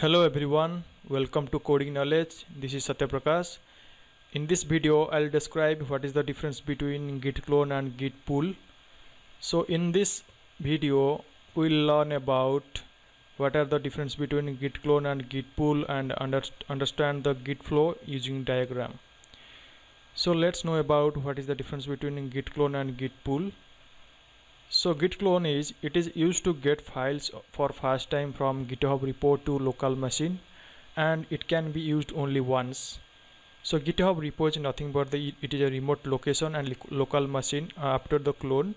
Hello everyone, welcome to Coding Knowledge. This is Satya Prakash. In this video, I'll describe what is the difference between Git clone and Git pull. So in this video, we'll learn about what are the difference between Git clone and Git pull and understand the Git flow using diagram. So let's know about what is the difference between Git clone and Git pull. So Git clone is used to get files for fast time from GitHub repo to local machine, and it can be used only once. So GitHub repo is nothing but it is a remote location and local machine after the clone.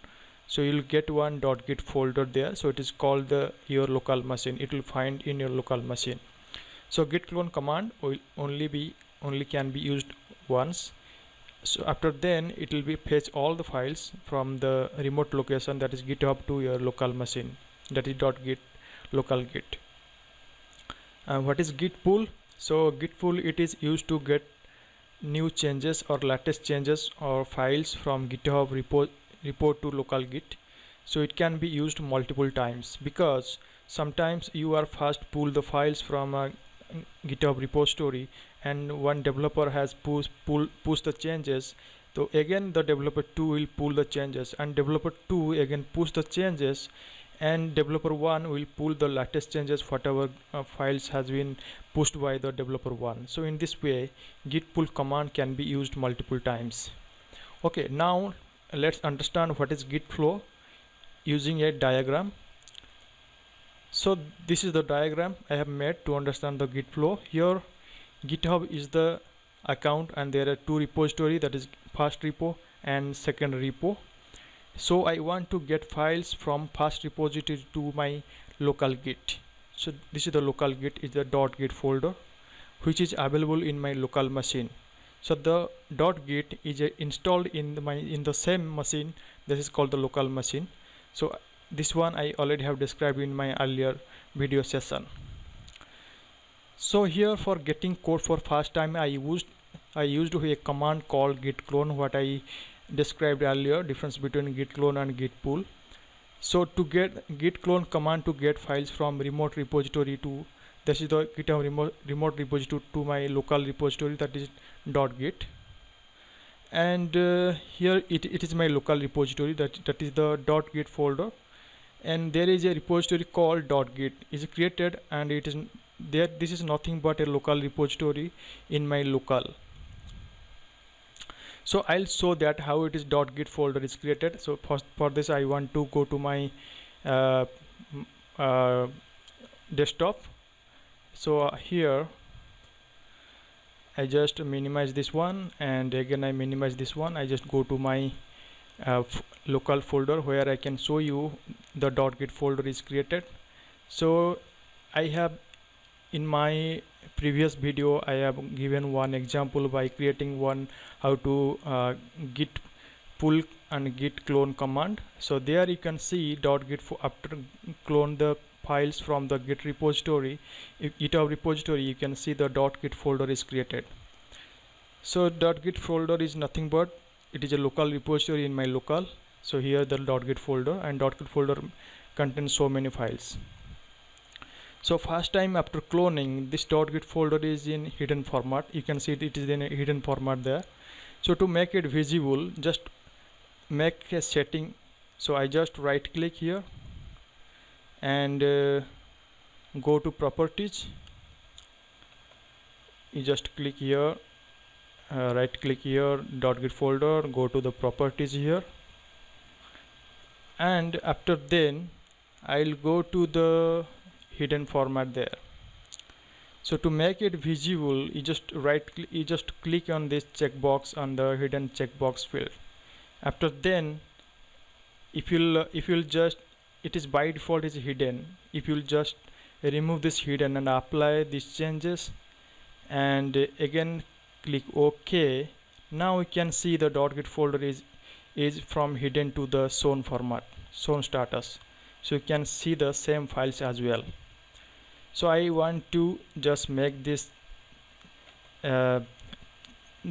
So you'll get one .git folder there. So it is called your local machine. It will find in your local machine. So git clone command will only can be used once. So after then it will be fetch all the files from the remote location, that is GitHub, to your local machine, that is .git local git. What is git pull? So git pull, it is used to get new changes or latest changes or files from GitHub repo to local git. So it can be used multiple times, because sometimes you are first pull the files from a GitHub repository and one developer has push the changes, so again the developer 2 will pull the changes, and developer 2 again push the changes, and developer 1 will pull the latest changes whatever files has been pushed by the developer 1. So in this way git pull command can be used multiple times. Okay, now let's understand what is git flow using a diagram. So this is the diagram I have made to understand the git flow. Here GitHub is the account and there are two repositories, that is first repo and second repo. So I want to get files from first repository to my local git. So this is the local git, is the .git folder which is available in my local machine. So the .git is installed in the same machine, this is called the local machine. So this one I already have described in my earlier video session. So here for getting code for first time I used a command called git clone, what I described earlier, difference between git clone and git pull. So to get git clone command to get files from remote repository to, this is the GitHub remote repository, to my local repository, that is .git. And here it is my local repository, that is the .git folder, and there is a repository called .git is created, and it is there. This is nothing but a local repository in my local. So I'll show that how it is .git folder is created. So for this I want to go to my desktop. So here I just minimize this one, and again I minimize this one. I just go to my local folder where I can show you the .git folder is created. So I have, in my previous video I have given one example by creating one how to git pull and git clone command. So there you can see .git after clone the files from the git repository, GitHub repository, you can see the .git folder is created. So .git folder is nothing but it is a local repository in my local. So here the .git folder, and .git folder contains so many files. So first time after cloning, this .git folder is in hidden format. You can see it is in a hidden format there. So to make it visible, just make a setting. So I just right click here and go to properties. You just click here, right click here, .git folder, go to the properties here, and after then I'll go to the hidden format there. So to make it visible, you just click on this checkbox on the hidden checkbox field. After then, if you'll just, it is by default is hidden. If you'll just remove this hidden and apply these changes, and again click OK, now you can see the .git folder is from hidden to the shown format, shown status. So you can see the same files as well. So I want to just make this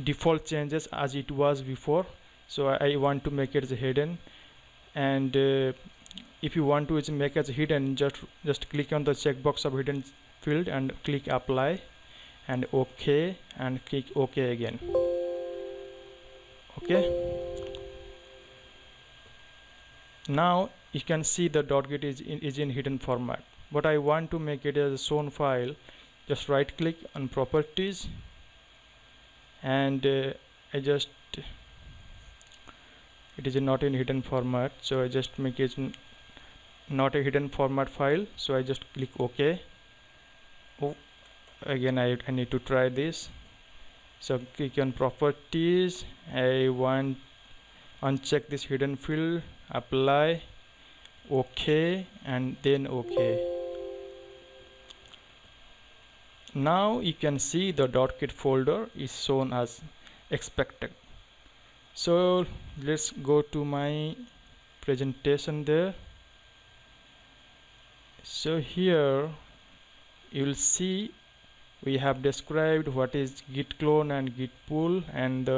default changes as it was before. So I want to make it as hidden, and if you want to make as hidden, just click on the checkbox of hidden field and click apply and OK and click OK again. Okay, now you can see the .git is in hidden format, but I want to make it as a shown file. Just right click on properties and it is not in hidden format, so I just make it not a hidden format file, so I just click OK. Oh, again I need to try this. So click on properties, I want uncheck this hidden field, apply, OK and then OK. Now you can see the .git folder is shown as expected. So let's go to my presentation there. So here you will see we have described what is git clone and git pull, and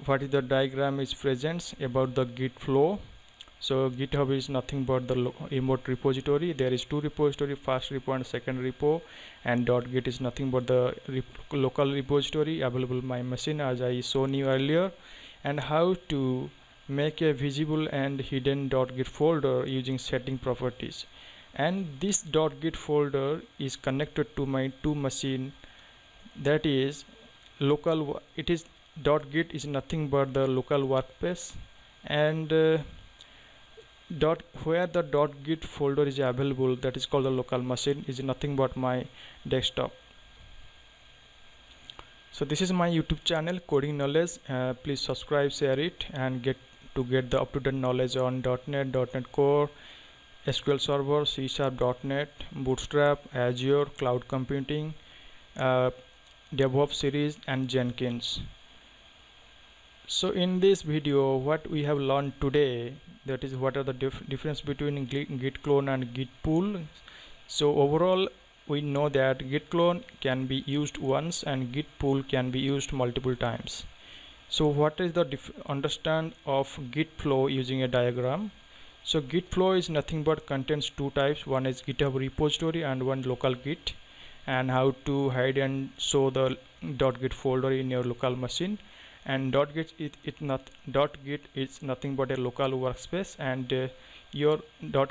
what is the diagram is presents about the git flow. So GitHub is nothing but the remote repository. There is two repository, first repo and second repo, and .git is nothing but the local repository available on my machine as I shown you earlier, and how to make a visible and hidden .git folder using setting properties. And this .git folder is connected to my two machine, that is local. It is .git is nothing but the local workspace, and where the .git folder is available, that is called the local machine, is nothing but my desktop. So this is my YouTube channel Coding Knowledge. Please subscribe, share it, and get the up-to-date knowledge on .NET, .NET Core, SQL Server, C#, .NET, Bootstrap, Azure, Cloud Computing, DevOps series, and Jenkins. So in this video, what we have learned today, that is what are the difference between git clone and git pull. So overall we know that git clone can be used once and git pull can be used multiple times. So what is the understand of git flow using a diagram? So git flow is nothing but contains two types, one is GitHub repository and one local git, and how to hide and show the .git folder in your local machine. And .git is nothing but a local workspace, and your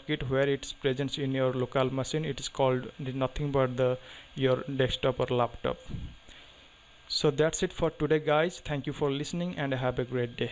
.git where it's present in your local machine, it is called nothing but your desktop or laptop. So that's it for today guys. Thank you for listening and have a great day.